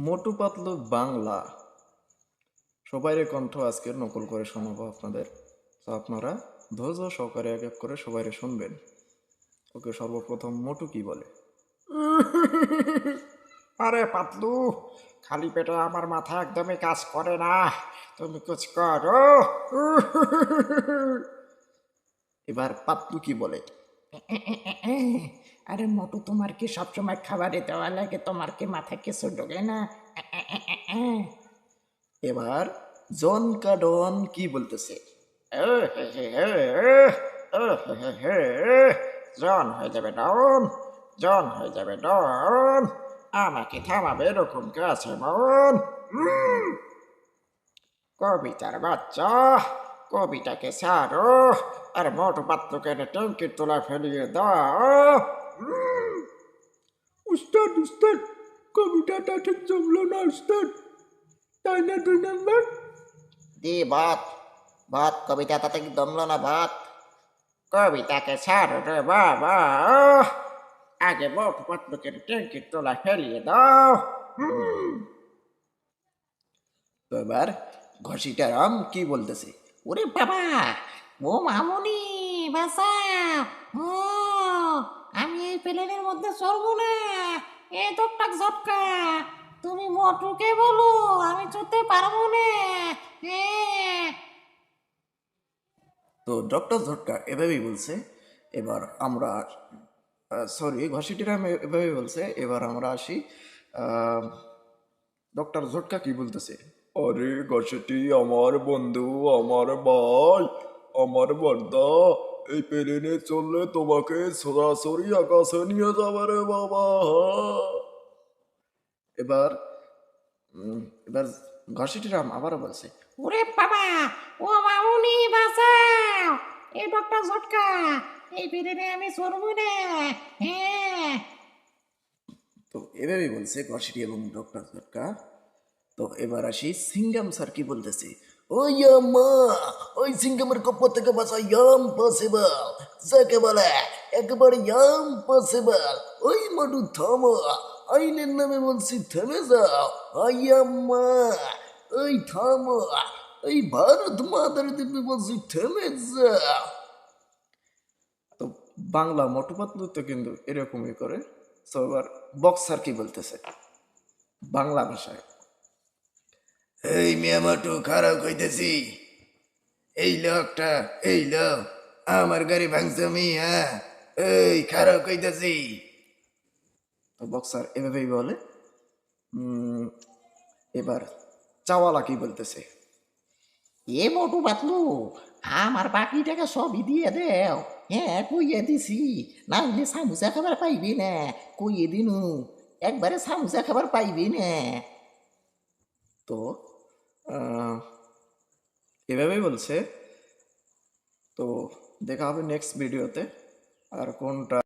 মোটু পাতলু বাংলা সবাইরে কণ্ঠ আজকের নকল করে শোনাবো আপনাদের। তো আপনারা ধৈর্য সহকারে এক এক করে সবাইরে শুনবেন। ওকে, সর্বপ্রথম মোটু কি বলে? আরে পাতলু, খালি পেটে আমার মাথা একদমই কাজ করে না। তুমি কুছ করো। এবার পাতলু কি বলে? আরে মোটু, তোমার কি সবসময় খাবারে দেওয়া লাগে? তোমার কি মাথায় কিছু ঢোকে না? এবার জন কাডন কি বলতেছে? জন হয়ে যাবে ডন, জন হয়ে যাবে ডন। আমাকে থামাবে এরকম কে আছে মন? কবিতার বাচ্চা, কবিতাকে ছাড়ো আর মোটু পাতলুকে ট্যাঙ্কির তোলা ফেলিয়ে দাও। উস্তাদ উস্তাদ, কবিতাটা ঠিক জমলো না উস্তাদ, তাই না 2 নম্বর? দি ভাত, ভাত কবিতা তাতে কি দমলো না ভাত? কবিতাকে ছাড়ো রে বাবা, আগে মোটু পাতলুকে ট্যাঙ্কির তোলা ফেলিয়ে দাও। তো এবার ঘসিটারাম কি বলতেছে? ওরে বাবা, ও মামুনি বাঁচাও, ও আমি এই প্লেনের মধ্যে চড়বো না। এ তো টাক ঝটকা, তুমি মোটুকে বলো আমি চড়তে পারবো না। তো ডক্টর ঝটকা এভাবেই বলছে। এবার আমরা সরি, ঘসিটিরাম এভাবেই বলছে। এবার আমরা আসি ডক্টর ঝটকা কি বলতেছে? আরে ঘসিটি আমার বন্ধু, আমার ভাই, আমার বর্দা, এই প্লেনে চললে তোমাকে সরাসরি আকাশে নিয়ে যাবে রে বাবা। এবার এবার ঘসিটিরাম আবারও বলছে, ওরে বাবা, ও মামুনি বাঁচাও, এই ডক্টর ঝটকা, এই প্লেনে আমি চড়বো না। হ্যাঁ, তো এভাবেই বলছে ঘসিটি এবং ডক্টর ঝটকা। তো এবার আসি সিঙ্গাম স্যার কি বলতেছে? ওই আম্মা, ওই সিঙ্গামের কপ্পর থেকে বাঁচা ইম্পসিবল, যাকে বলে একেবারে ইম্পসিবল। ওই মাটু থামো, আইনের নামে বলছি থেমে যাও। আই আম্মা, ওই থামো, এই ভারত মাতার দিব্যি বলছি থেমে যাও। তো বাংলা মোটু পাতলু তো কিন্তু এরকমই করে। তো এবার বক্সার কি বলতেছে বাংলা ভাষায়? এই মিয়ামাটু খারাপ কইতেছি, এই লোকটা, এই লোক আমার গাড়ি ভাঙছে আমি, হ্যাঁ, এই খারাপ কইতেছি। তো বক্সার এভাবেই বলে। এবার চাওয়ালা কি বলতেছে? এ মোটু পাতলু, আমার বাকি টাকা সবই দিয়ে দেও। হ্যাঁ, কইয়ে দিছি, না হলে সামুসা খাবার পাইবি না। কইয়ে দিনু, একবারে সামুসা খাবার পাইবি না। তো এভাবেই বলছে। তো দেখা হবে নেক্সট ভিডিওতে। আর কোনটা